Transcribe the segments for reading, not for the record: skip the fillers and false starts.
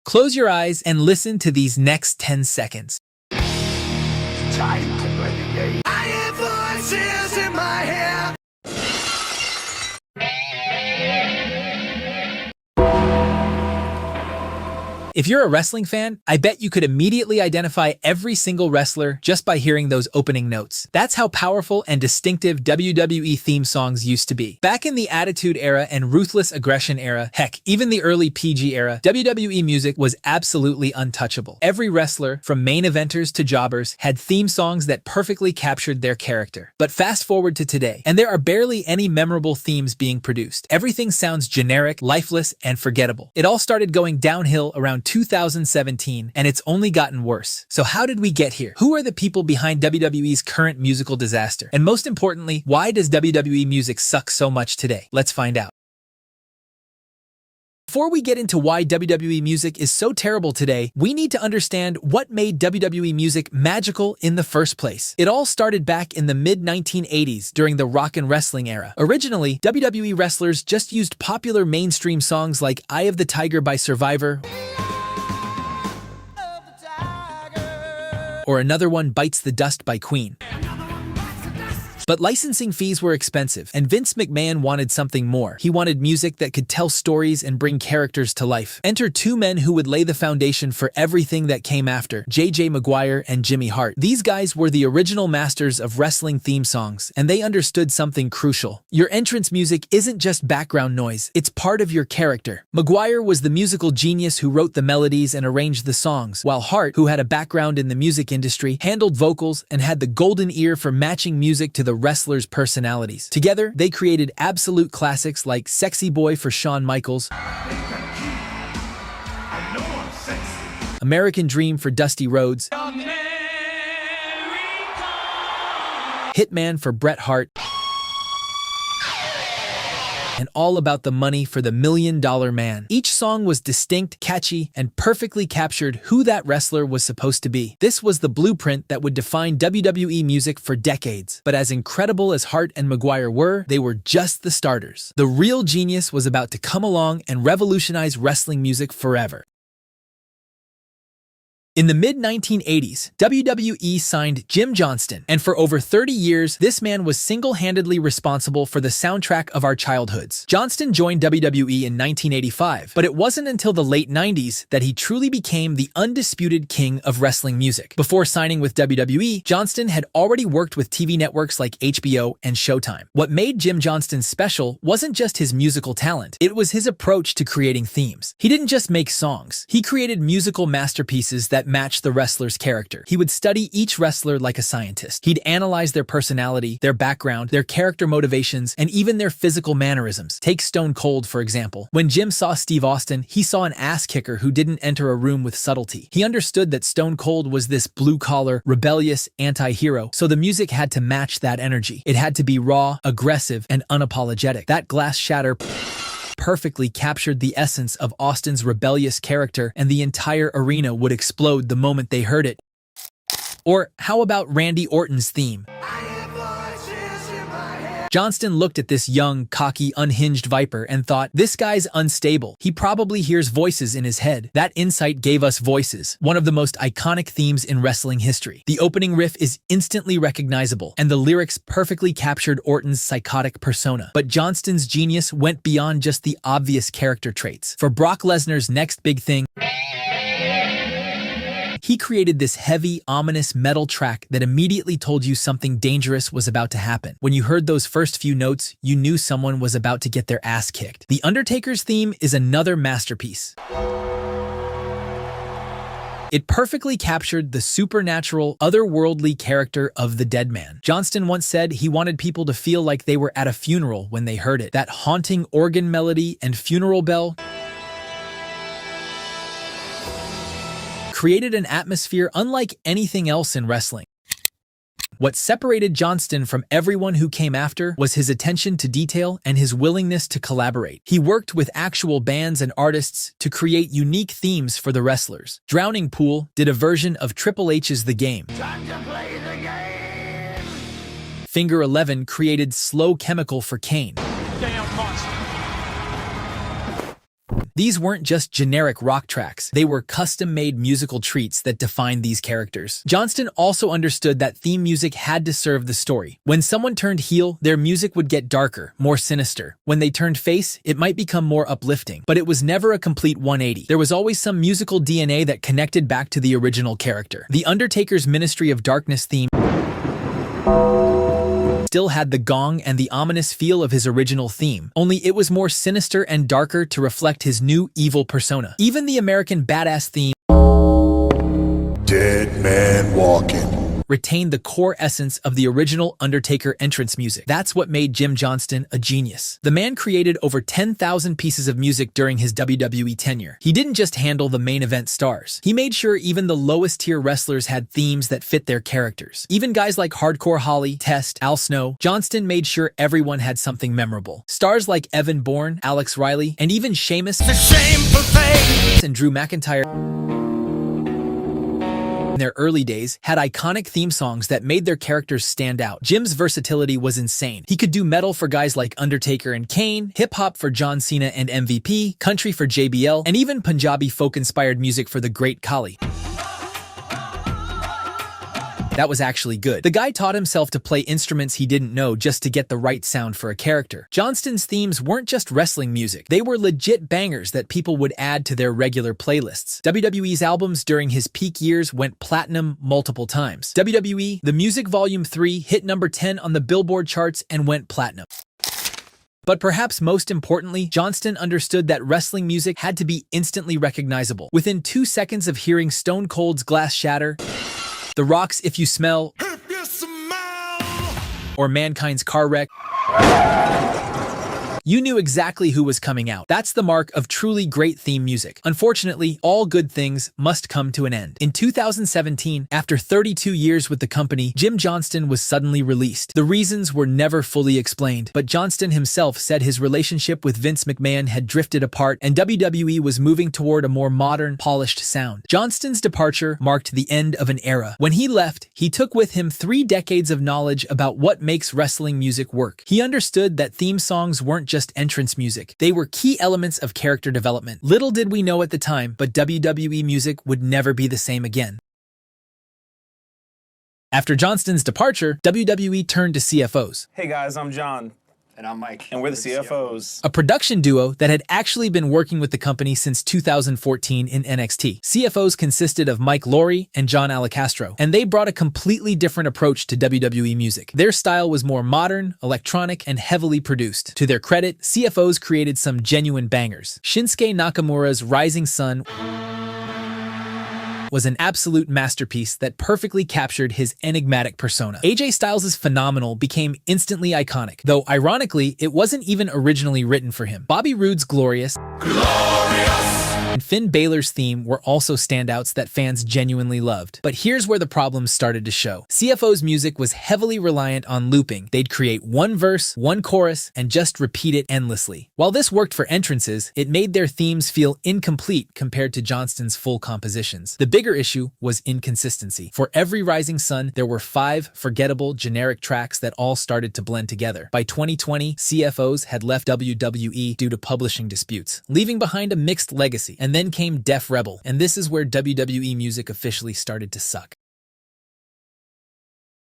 Close your eyes and listen to these next 10 seconds. Time to play the game. I hear voices in my head. If you're a wrestling fan, I bet you could immediately identify every single wrestler just by hearing those opening notes. That's how powerful and distinctive WWE theme songs used to be. Back in the Attitude Era and Ruthless Aggression Era, heck, even the early PG era, WWE music was absolutely untouchable. Every wrestler, from main eventers to jobbers, had theme songs that perfectly captured their character. But fast forward to today, and there are barely any memorable themes being produced. Everything sounds generic, lifeless, and forgettable. It all started going downhill around 2017, and it's only gotten worse. So how did we get here? Who are the people behind WWE's current musical disaster? And most importantly, why does WWE music suck so much today? Let's find out. Before we get into why WWE music is so terrible today, we need to understand what made WWE music magical in the first place. It all started back in the mid-1980s during the rock and wrestling era. Originally, WWE wrestlers just used popular mainstream songs like Eye of the Tiger by Survivor, or another one, Bites the Dust by Queen. But licensing fees were expensive, and Vince McMahon wanted something more. He wanted music that could tell stories and bring characters to life. Enter two men who would lay the foundation for everything that came after, J.J. Maguire and Jimmy Hart. These guys were the original masters of wrestling theme songs, and they understood something crucial. Your entrance music isn't just background noise, it's part of your character. Maguire was the musical genius who wrote the melodies and arranged the songs, while Hart, who had a background in the music industry, handled vocals and had the golden ear for matching music to the wrestlers' personalities. Together, they created absolute classics like Sexy Boy for Shawn Michaels, American Dream for Dusty Rhodes, Hitman for Bret Hart, and All About the Money for the $1 Million Man. Each song was distinct, catchy, and perfectly captured who that wrestler was supposed to be. This was the blueprint that would define WWE music for decades. But as incredible as Hart and Maguire were, they were just the starters. The real genius was about to come along and revolutionize wrestling music forever. In the mid-1980s, WWE signed Jim Johnston, and for over 30 years, this man was single-handedly responsible for the soundtrack of our childhoods. Johnston joined WWE in 1985, but it wasn't until the late 90s that he truly became the undisputed king of wrestling music. Before signing with WWE, Johnston had already worked with TV networks like HBO and Showtime. What made Jim Johnston special wasn't just his musical talent, it was his approach to creating themes. He didn't just make songs, he created musical masterpieces that matched the wrestler's character. He would study each wrestler like a scientist. He'd analyze their personality, their background, their character motivations, and even their physical mannerisms. Take Stone Cold, for example. When Jim saw Steve Austin, he saw an ass kicker who didn't enter a room with subtlety. He understood that Stone Cold was this blue-collar, rebellious anti-hero, so the music had to match that energy. It had to be raw, aggressive, and unapologetic. That glass shatter perfectly captured the essence of Austin's rebellious character, and the entire arena would explode the moment they heard it. Or how about Randy Orton's theme? Johnston looked at this young, cocky, unhinged Viper and thought, this guy's unstable. He probably hears voices in his head. That insight gave us Voices, one of the most iconic themes in wrestling history. The opening riff is instantly recognizable, and the lyrics perfectly captured Orton's psychotic persona. But Johnston's genius went beyond just the obvious character traits. For Brock Lesnar's next big thing, he created this heavy, ominous metal track that immediately told you something dangerous was about to happen. When you heard those first few notes, you knew someone was about to get their ass kicked. The Undertaker's theme is another masterpiece. It perfectly captured the supernatural, otherworldly character of the dead man. Johnston once said he wanted people to feel like they were at a funeral when they heard it. That haunting organ melody and funeral bell created an atmosphere unlike anything else in wrestling. What separated Johnston from everyone who came after was his attention to detail and his willingness to collaborate. He worked with actual bands and artists to create unique themes for the wrestlers. Drowning Pool did a version of Triple H's The Game. Time to play the game. Finger 11 created Slow Chemical for Kane. Damn monster. These weren't just generic rock tracks, they were custom-made musical treats that defined these characters. Johnston also understood that theme music had to serve the story. When someone turned heel, their music would get darker, more sinister. When they turned face, it might become more uplifting. But it was never a complete 180. There was always some musical DNA that connected back to the original character. The Undertaker's Ministry of Darkness theme still had the gong and the ominous feel of his original theme, only it was more sinister and darker to reflect his new evil persona. Even the American Badass theme, Dead Man Walking, retained the core essence of the original Undertaker entrance music. That's what made Jim Johnston a genius. The man created over 10,000 pieces of music during his WWE tenure. He didn't just handle the main event stars. He made sure even the lowest tier wrestlers had themes that fit their characters. Even guys like Hardcore Holly, Test, Al Snow, Johnston made sure everyone had something memorable. Stars like Evan Bourne, Alex Riley, and even Sheamus and Drew McIntyre in their early days had iconic theme songs that made their characters stand out. Jim's versatility was insane. He could do metal for guys like Undertaker and Kane, hip-hop for John Cena and MVP, country for JBL, and even Punjabi folk-inspired music for the Great Khali. That was actually good. The guy taught himself to play instruments he didn't know just to get the right sound for a character. Johnston's themes weren't just wrestling music. They were legit bangers that people would add to their regular playlists. WWE's albums during his peak years went platinum multiple times. WWE The Music Volume 3 hit number 10 on the Billboard charts and went platinum. But perhaps most importantly, Johnston understood that wrestling music had to be instantly recognizable. Within 2 seconds of hearing Stone Cold's Glass Shatter, The Rock's If You Smell, or Mankind's Car Wreck, you knew exactly who was coming out. That's the mark of truly great theme music. Unfortunately, all good things must come to an end. In 2017, after 32 years with the company, Jim Johnston was suddenly released. The reasons were never fully explained, but Johnston himself said his relationship with Vince McMahon had drifted apart and WWE was moving toward a more modern, polished sound. Johnston's departure marked the end of an era. When he left, he took with him 3 decades of knowledge about what makes wrestling music work. He understood that theme songs weren't just entrance music. They were key elements of character development. Little did we know at the time, but WWE music would never be the same again. After Johnston's departure, WWE turned to CFOs. Hey guys, I'm John. And I'm Mike. And we're the CFOs. A production duo that had actually been working with the company since 2014 in NXT. CFOs consisted of Mike Laurie and John Alicastro, and they brought a completely different approach to WWE music. Their style was more modern, electronic, and heavily produced. To their credit, CFOs created some genuine bangers. Shinsuke Nakamura's Rising Sun was an absolute masterpiece that perfectly captured his enigmatic persona. AJ Styles' Phenomenal became instantly iconic, though ironically, it wasn't even originally written for him. Bobby Roode's Glorious and Finn Balor's theme were also standouts that fans genuinely loved. But here's where the problems started to show. CFO's music was heavily reliant on looping. They'd create one verse, one chorus, and just repeat it endlessly. While this worked for entrances, it made their themes feel incomplete compared to Johnston's full compositions. The bigger issue was inconsistency. For every Rising Sun, there were 5 forgettable, generic tracks that all started to blend together. By 2020, CFOs had left WWE due to publishing disputes, leaving behind a mixed legacy. And then came Def Rebel, and this is where WWE music officially started to suck.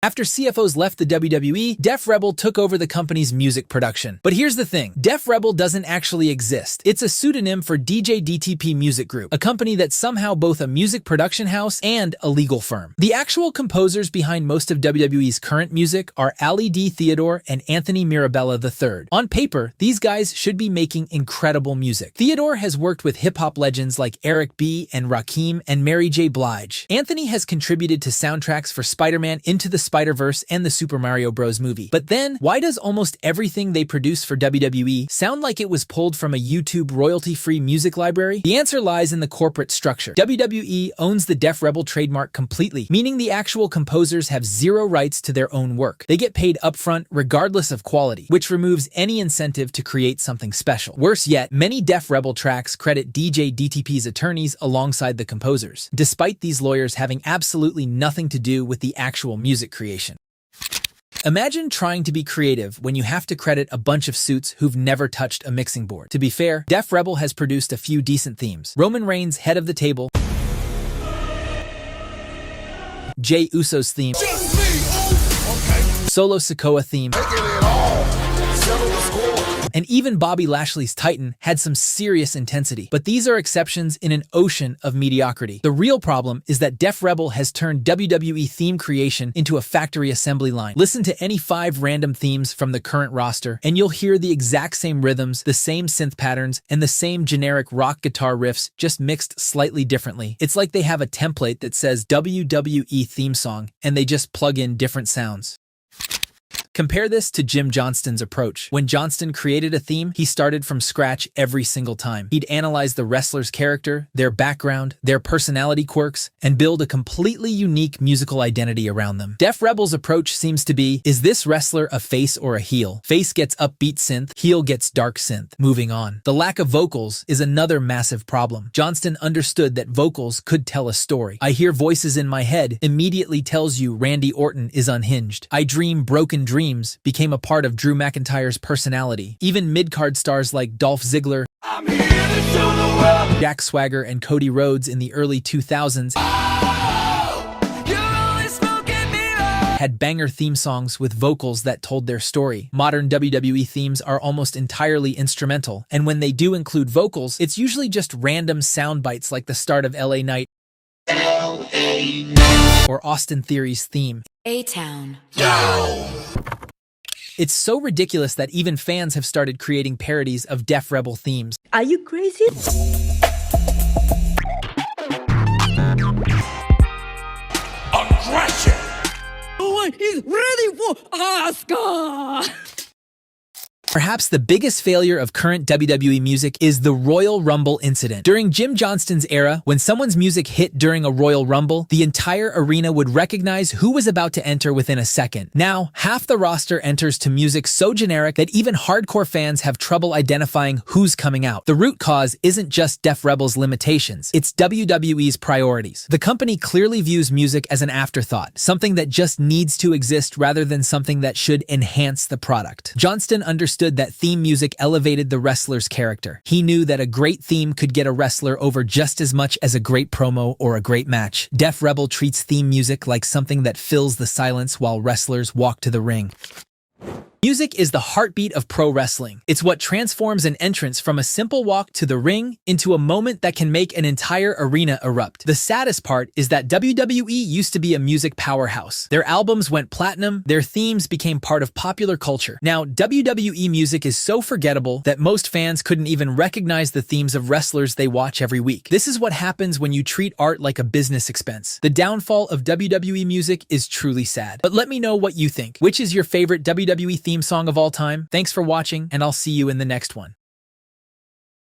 After CFOs left the WWE, Def Rebel took over the company's music production. But here's the thing, Def Rebel doesn't actually exist. It's a pseudonym for DJ DTP Music Group, a company that's somehow both a music production house and a legal firm. The actual composers behind most of WWE's current music are Ali D. Theodore and Anthony Mirabella III. On paper, these guys should be making incredible music. Theodore has worked with hip-hop legends like Eric B. and Rakim and Mary J. Blige. Anthony has contributed to soundtracks for Spider-Man Into the Spider-Verse and the Super Mario Bros. Movie. But then, why does almost everything they produce for WWE sound like it was pulled from a YouTube royalty-free music library? The answer lies in the corporate structure. WWE owns the Def Rebel trademark completely, meaning the actual composers have 0 rights to their own work. They get paid upfront regardless of quality, which removes any incentive to create something special. Worse yet, many Def Rebel tracks credit DJ DTP's attorneys alongside the composers, despite these lawyers having absolutely nothing to do with the actual music creation. Imagine trying to be creative when you have to credit a bunch of suits who've never touched a mixing board. To be fair, Def Rebel has produced a few decent themes. Roman Reigns' Head of the Table, Jey Uso's theme, Solo Sikoa theme, and even Bobby Lashley's Titan had some serious intensity. But these are exceptions in an ocean of mediocrity. The real problem is that Def Rebel has turned WWE theme creation into a factory assembly line. Listen to any 5 random themes from the current roster, and you'll hear the exact same rhythms, the same synth patterns, and the same generic rock guitar riffs, just mixed slightly differently. It's like they have a template that says WWE theme song, and they just plug in different sounds. Compare this to Jim Johnston's approach. When Johnston created a theme, he started from scratch every single time. He'd analyze the wrestler's character, their background, their personality quirks, and build a completely unique musical identity around them. Def Rebel's approach seems to be, is this wrestler a face or a heel? Face gets upbeat synth, heel gets dark synth. Moving on. The lack of vocals is another massive problem. Johnston understood that vocals could tell a story. I Hear Voices in My Head immediately tells you Randy Orton is unhinged. I Dream Broken Dreams became a part of Drew McIntyre's personality. Even mid-card stars like Dolph Ziggler, Jack Swagger, and Cody Rhodes in the early 2000s had banger theme songs with vocals that told their story. Modern WWE themes are almost entirely instrumental, and when they do include vocals, it's usually just random sound bites like the start of LA Knight or Austin Theory's theme, A-Town. It's so ridiculous that even fans have started creating parodies of Def Rebel themes. Are you crazy? Aggression! Oh, he's ready for Asuka! Perhaps the biggest failure of current WWE music is the Royal Rumble incident. During Jim Johnston's era, when someone's music hit during a Royal Rumble, the entire arena would recognize who was about to enter within a second. Now, half the roster enters to music so generic that even hardcore fans have trouble identifying who's coming out. The root cause isn't just Def Rebel's limitations, it's WWE's priorities. The company clearly views music as an afterthought, something that just needs to exist rather than something that should enhance the product. Johnston understood that theme music elevated the wrestler's character. He knew that a great theme could get a wrestler over just as much as a great promo or a great match. Def Rebel treats theme music like something that fills the silence while wrestlers walk to the ring. Music is the heartbeat of pro wrestling. It's what transforms an entrance from a simple walk to the ring into a moment that can make an entire arena erupt. The saddest part is that WWE used to be a music powerhouse. Their albums went platinum, their themes became part of popular culture. Now, WWE music is so forgettable that most fans couldn't even recognize the themes of wrestlers they watch every week. This is what happens when you treat art like a business expense. The downfall of WWE music is truly sad. But let me know what you think. Which is your favorite WWE theme song of all time? Thanks for watching, and I'll see you in the next one.